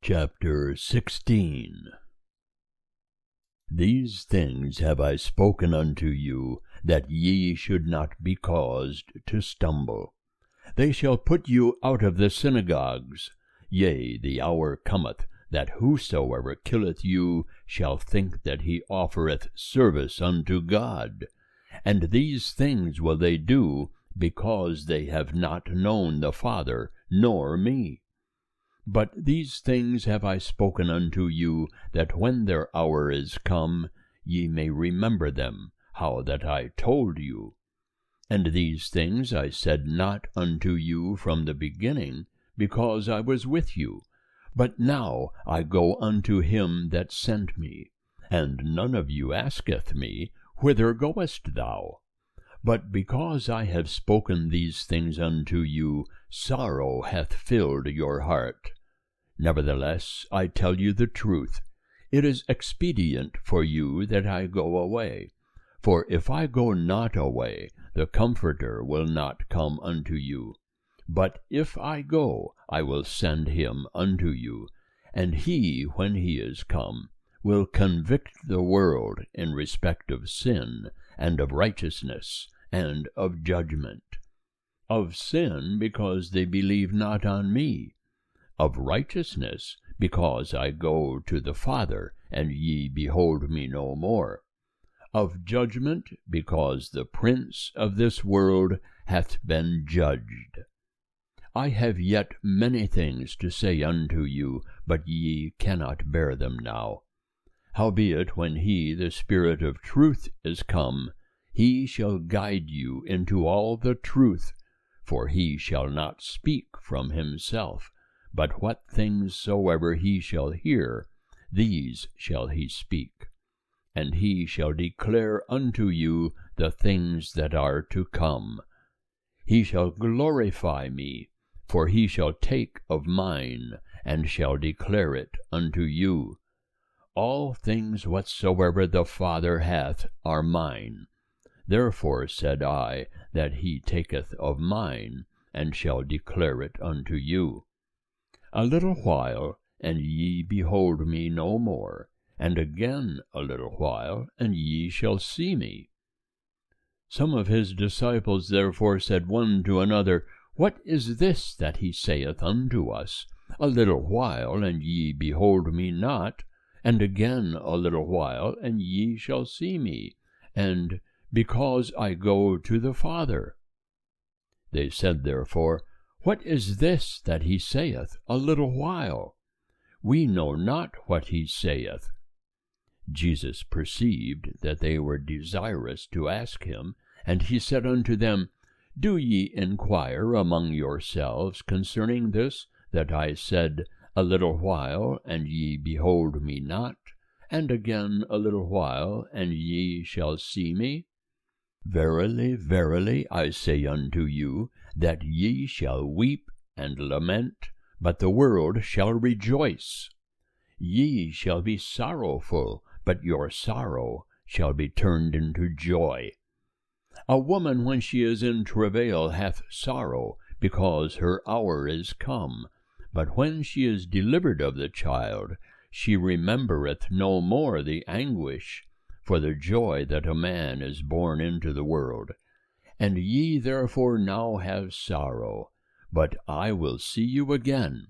Chapter 16. These things have I spoken unto you, that ye should not be caused to stumble. They shall put you out of the synagogues. Yea, the hour cometh, that whosoever killeth you shall think that he offereth service unto God. And these things will they do, because they have not known the Father, nor me. But these things have I spoken unto you, that when their hour is come, ye may remember them, how that I told you. And these things I said not unto you from the beginning, because I was with you. But now I go unto him that sent me. And none of you asketh me, Whither goest thou? But because I have spoken these things unto you, sorrow hath filled your heart. Nevertheless, I tell you the truth. It is expedient for you that I go away. For if I go not away, the Comforter will not come unto you. But if I go, I will send him unto you. And he, when he is come, will convict the world in respect of sin, and of righteousness, and of judgment. Of sin, because they believe not on me. Of righteousness, because I go to the Father, and ye behold me no more. Of judgment, because the prince of this world hath been judged. I have yet many things to say unto you, but ye cannot bear them now. Howbeit, when he, the Spirit of truth, is come, he shall guide you into all the truth, for he shall not speak from himself, but what things soever he shall hear, these shall he speak. And he shall declare unto you the things that are to come. He shall glorify me, for he shall take of mine, and shall declare it unto you. All things whatsoever the Father hath are mine. Therefore said I, that he taketh of mine, and shall declare it unto you. A little while, and ye behold me no more, and again a little while, and ye shall see me. Some of his disciples therefore said one to another, What is this that he saith unto us? A little while, and ye behold me not, and again a little while, and ye shall see me, and because I go to the Father. They said therefore, What is this that he saith, a little while? We know not what he saith. Jesus perceived that they were desirous to ask him, and he said unto them, Do ye inquire among yourselves concerning this, that I said, A little while, and ye behold me not, and again a little while, and ye shall see me? Verily, verily, I say unto you, that ye shall weep and lament, but the world shall rejoice. Ye shall be sorrowful, but your sorrow shall be turned into joy. A woman when she is in travail hath sorrow, because her hour is come. But when she is delivered of the child, she remembereth no more the anguish, for the joy that a man is born into the world. And ye therefore now have sorrow, but I will see you again,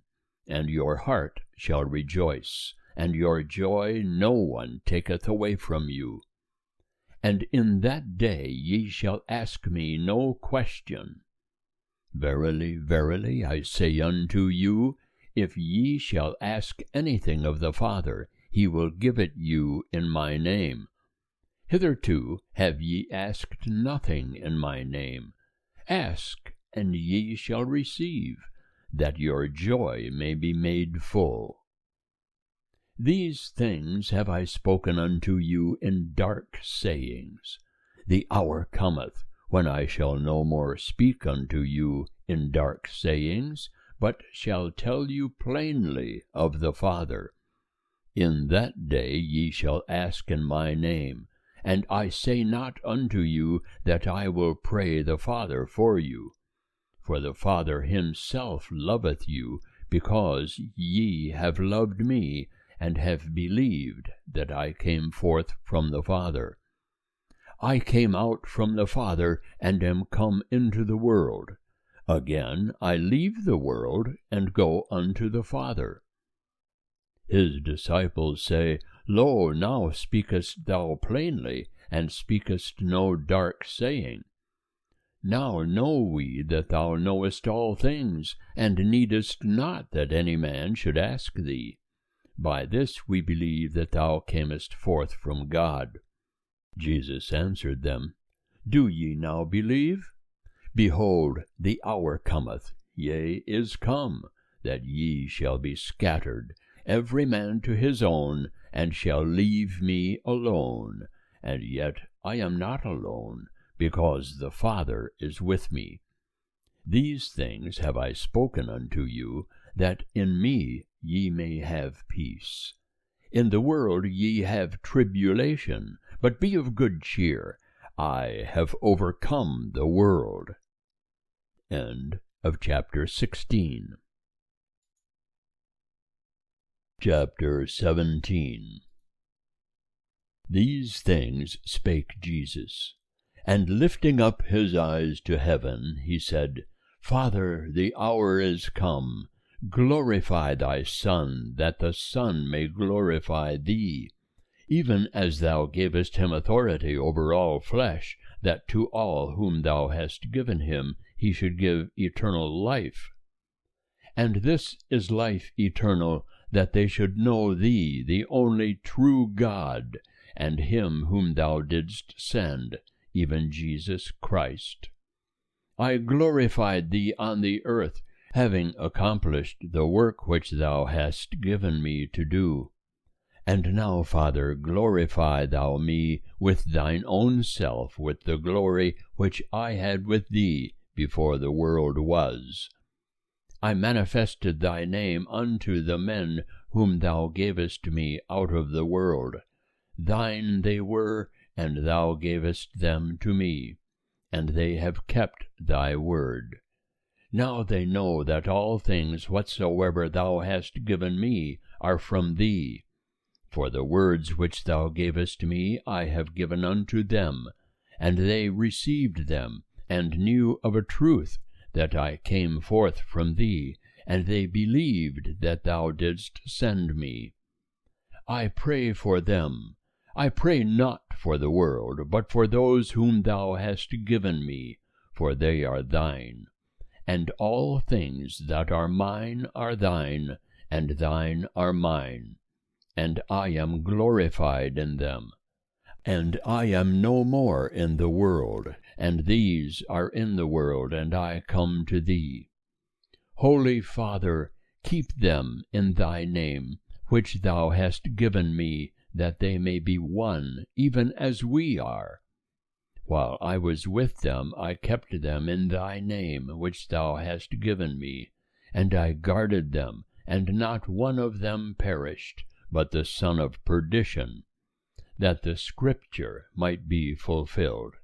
and your heart shall rejoice, and your joy no one taketh away from you. And in that day ye shall ask me no question. Verily, verily, I say unto you, if ye shall ask anything of the Father, he will give it you in my name. Hitherto have ye asked nothing in my name. Ask, and ye shall receive, that your joy may be made full. These things have I spoken unto you in dark sayings. The hour cometh, when I shall no more speak unto you in dark sayings, but shall tell you plainly of the Father. In that day ye shall ask in my name. And I say not unto you that I will pray the Father for you. For the Father himself loveth you, because ye have loved me, and have believed that I came forth from the Father. I came out from the Father, and am come into the world. Again I leave the world, and go unto the Father. His disciples say, Lo, now speakest thou plainly, and speakest no dark saying. Now know we that thou knowest all things, and needest not that any man should ask thee. By this we believe that thou camest forth from God. Jesus answered them, Do ye now believe? Behold, the hour cometh, yea, is come, that ye shall be scattered, every man to his own, and shall leave me alone. And yet I am not alone, because the Father is with me. These things have I spoken unto you, that in me ye may have peace. In the world ye have tribulation, but be of good cheer. I have overcome the world. End of chapter 16. Chapter 17. These things spake Jesus, and lifting up his eyes to heaven, he said, Father, the hour is come. Glorify thy Son, that the Son may glorify thee, even as thou gavest him authority over all flesh, that to all whom thou hast given him he should give eternal life. And this is life eternal, that they should know thee, the only true God, and him whom thou didst send, even Jesus Christ. I glorified thee on the earth, having accomplished the work which thou hast given me to do. And now, Father, glorify thou me with thine own self, with the glory which I had with thee before the world was. I manifested thy name unto the men whom thou gavest me out of the world. Thine they were, and thou gavest them to me, and they have kept thy word. Now they know that all things whatsoever thou hast given me are from thee. For the words which thou gavest me I have given unto them, and they received them, and knew of a truth that I came forth from thee, and they believed that thou didst send me. I pray for them. I pray not for the world, but for those whom thou hast given me, for they are thine. And all things that are mine are thine, and thine are mine. And I am glorified in them. And I am no more in the world, and these are in the world, and I come to thee. Holy Father, keep them in thy name, which thou hast given me, that they may be one, even as we are. While I was with them, I kept them in thy name, which thou hast given me, and I guarded them, and not one of them perished, but the son of perdition, that the scripture might be fulfilled.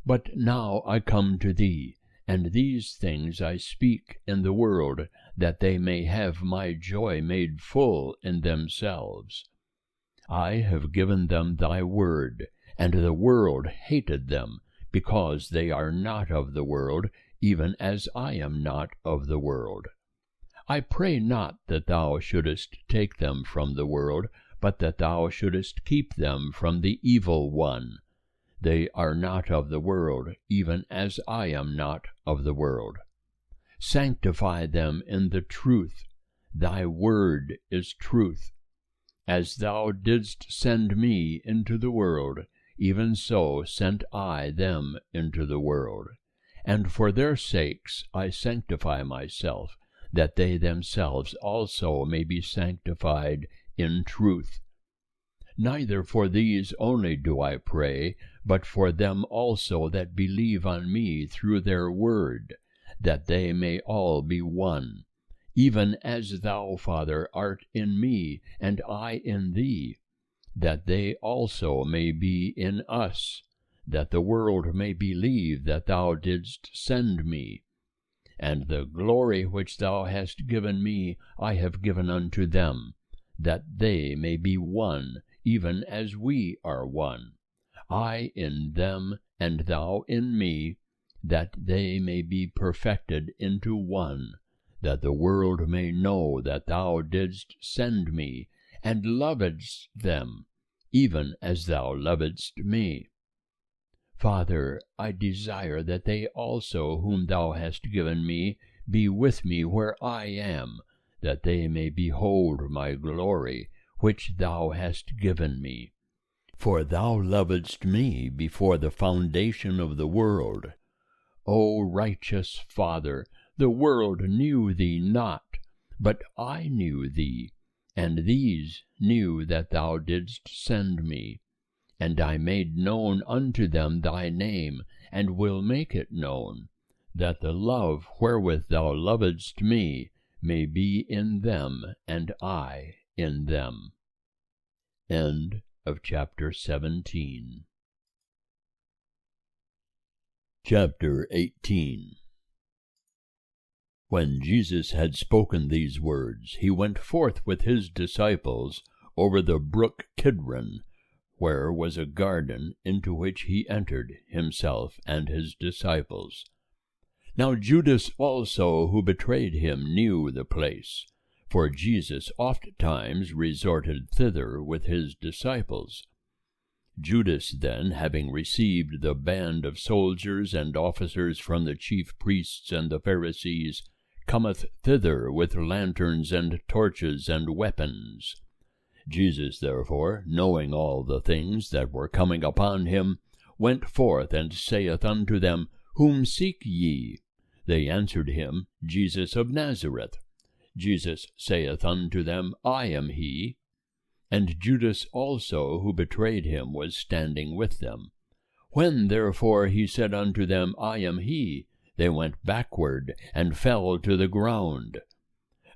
But now I come to thee, and these things I speak in the world, that they may have my joy made full in themselves. I have given them thy word, and the world hated them, because they are not of the world, even as I am not of the world. I pray not that thou shouldest take them from the world, but that thou shouldest keep them from the evil one. They are not of the world, even as I am not of the world. Sanctify them in the truth. Thy word is truth. As thou didst send me into the world, even so sent I them into the world. And for their sakes I sanctify myself, that they themselves also may be sanctified in truth. Neither for these only do I pray, but for them also that believe on me through their word, that they may all be one, even as thou, Father, art in me, and I in thee, that they also may be in us, that the world may believe that thou didst send me. and the glory which thou hast given me I have given unto them, that they may be one, even as we are one, I in them, and thou in me, that they may be perfected into one, that the world may know that thou didst send me, and lovedst them, even as thou lovedst me. Father, I desire that they also whom thou hast given me be with me where I am, that they may behold my glory, which thou hast given me. For thou lovedst me before the foundation of the world. O righteous Father, the world knew thee not, but I knew thee, and these knew that thou didst send me. And I made known unto them thy name, and will make it known, that the love wherewith thou lovedst me may be in them, and I in them. End of chapter 17. Chapter 18. When Jesus had spoken these words, he went forth with his disciples over the brook Kidron, where was a garden, into which he entered, himself and his disciples. Now Judas also, who betrayed him, knew the place, for Jesus ofttimes resorted thither with his disciples. Judas then, having received the band of soldiers and officers from the chief priests and the Pharisees, cometh thither with lanterns and torches and weapons. Jesus therefore, knowing all the things that were coming upon him, went forth and saith unto them, Whom seek ye? They answered him, Jesus of Nazareth. Jesus saith unto them, I am he. And Judas also, who betrayed him, was standing with them. When therefore he said unto them, I am he, they went backward, and fell to the ground.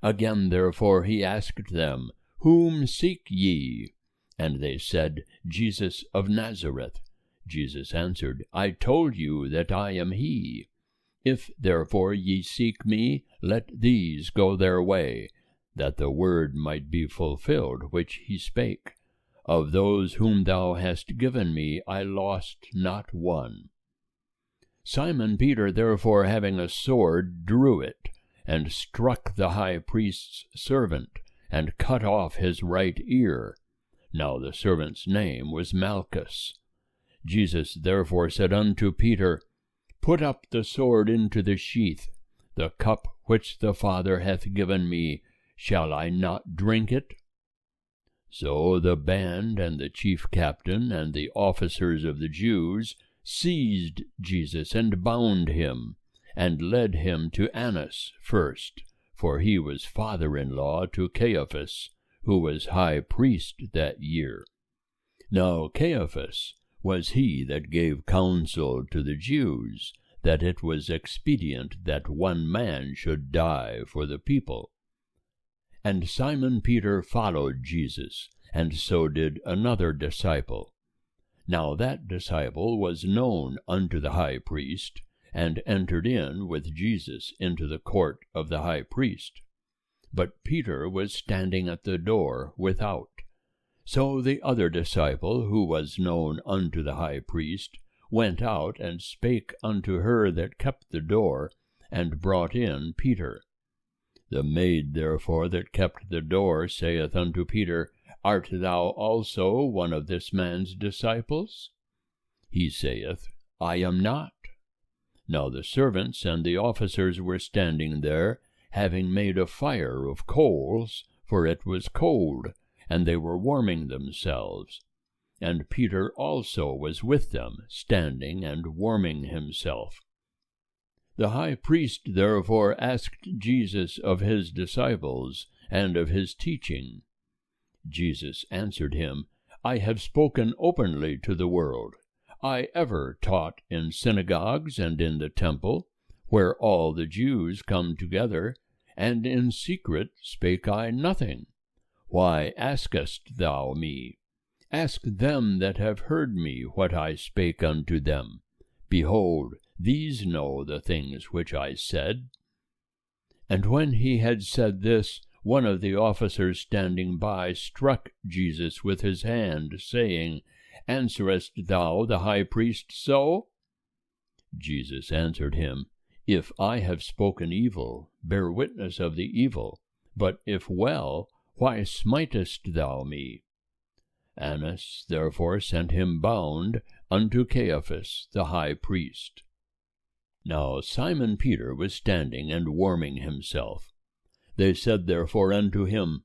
Again therefore he asked them, Whom seek ye? And they said, Jesus of Nazareth. Jesus answered, I told you that I am he. If therefore ye seek me, let these go their way, that the word might be fulfilled which he spake. Of those whom thou hast given me, I lost not one. Simon Peter therefore, having a sword, drew it, and struck the high priest's servant, and cut off his right ear. Now the servant's name was Malchus. Jesus therefore said unto Peter, Put up the sword into the sheath. The cup which the Father hath given me, shall I not drink it? So the band and the chief captain and the officers of the Jews seized Jesus and bound him, and led him to Annas first, for he was father-in-law to Caiaphas, who was high priest that year. Now Caiaphas was he that gave counsel to the Jews, that it was expedient that one man should die for the people. And Simon Peter followed Jesus, and so did another disciple. Now that disciple was known unto the high priest, and entered in with Jesus into the court of the high priest. But Peter was standing at the door without. So the other disciple, who was known unto the high priest, went out and spake unto her that kept the door, and brought in Peter. The maid therefore that kept the door saith unto Peter, Art thou also one of this man's disciples? He saith, I am not. Now the servants and the officers were standing there, having made a fire of coals, for it was cold, and they were warming themselves. And Peter also was with them, standing and warming himself. The high priest therefore asked Jesus of his disciples, and of his teaching. Jesus answered him, I have spoken openly to the world. I ever taught in synagogues and in the temple, where all the Jews come together, and in secret spake I nothing. Why askest thou me? Ask them that have heard me what I spake unto them. Behold, these know the things which I said. And when he had said this, one of the officers standing by struck Jesus with his hand, saying, Answerest thou the high priest so? Jesus answered him, If I have spoken evil, bear witness of the evil. But if well, why smitest thou me? Annas therefore sent him bound unto Caiaphas the high priest. Now Simon Peter was standing and warming himself. They said therefore unto him,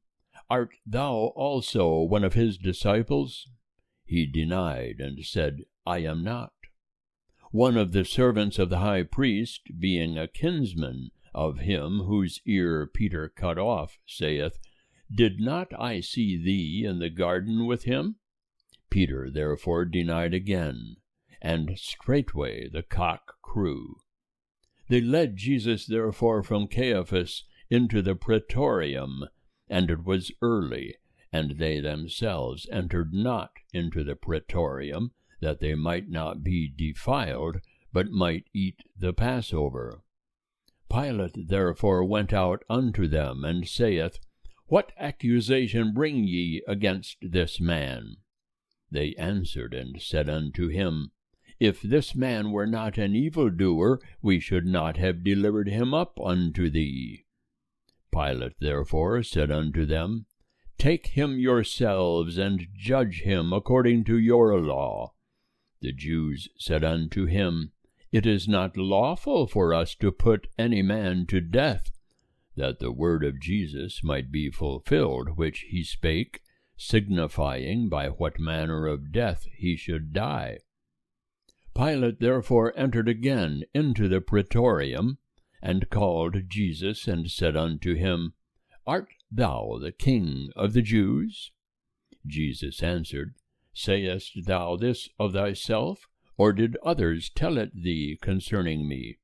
Art thou also one of his disciples? He denied, and said, I am not. One of the servants of the high priest, being a kinsman of him whose ear Peter cut off, saith, Did not I see thee in the garden with him? Peter therefore denied again, and straightway the cock crew. They led Jesus therefore from Caiaphas into the praetorium, and it was early, and they themselves entered not into the praetorium, that they might not be defiled, but might eat the Passover. Pilate therefore went out unto them, and saith, What accusation bring ye against this man? They answered and said unto him, If this man were not an evildoer, we should not have delivered him up unto thee. Pilate therefore said unto them, Take him yourselves, and judge him according to your law. The Jews said unto him, It is not lawful for us to put any man to death, that the word of Jesus might be fulfilled, which he spake, signifying by what manner of death he should die. Pilate therefore entered again into the praetorium, and called Jesus, and said unto him, Art thou the King of the Jews? Jesus answered, Sayest thou this of thyself, or did others tell it thee concerning me?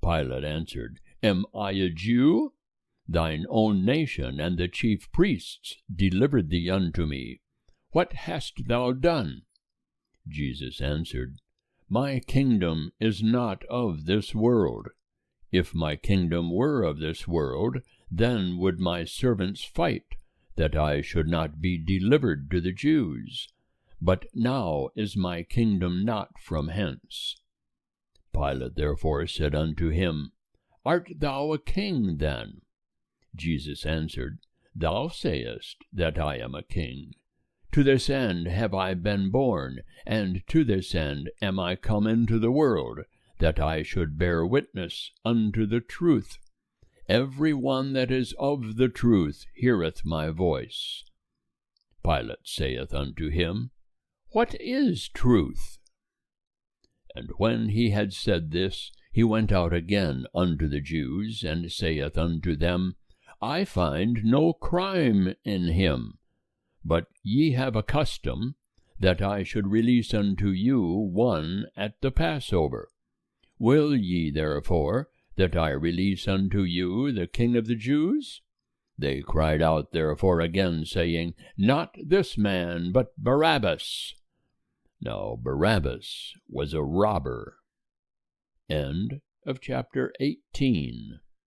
Pilate answered, Am I a Jew? Thine own nation and the chief priests delivered thee unto me. What hast thou done? Jesus answered, My kingdom is not of this world. If my kingdom were of this world, then would my servants fight, that I should not be delivered to the Jews. But now is my kingdom not from hence. Pilate therefore said unto him, Art thou a king then? Jesus answered, Thou sayest that I am a king. To this end have I been born, and to this end am I come into the world, that I should bear witness unto the truth. Every one that is of the truth heareth my voice. Pilate saith unto him, What is truth? And when he had said this, he went out again unto the Jews, and saith unto them, I find no crime in him. But ye have a custom, that I should release unto you one at the Passover. Will ye therefore that I release unto you the King of the Jews? They cried out therefore again, saying, Not this man, but Barabbas. Now Barabbas was a robber. End of chapter 18.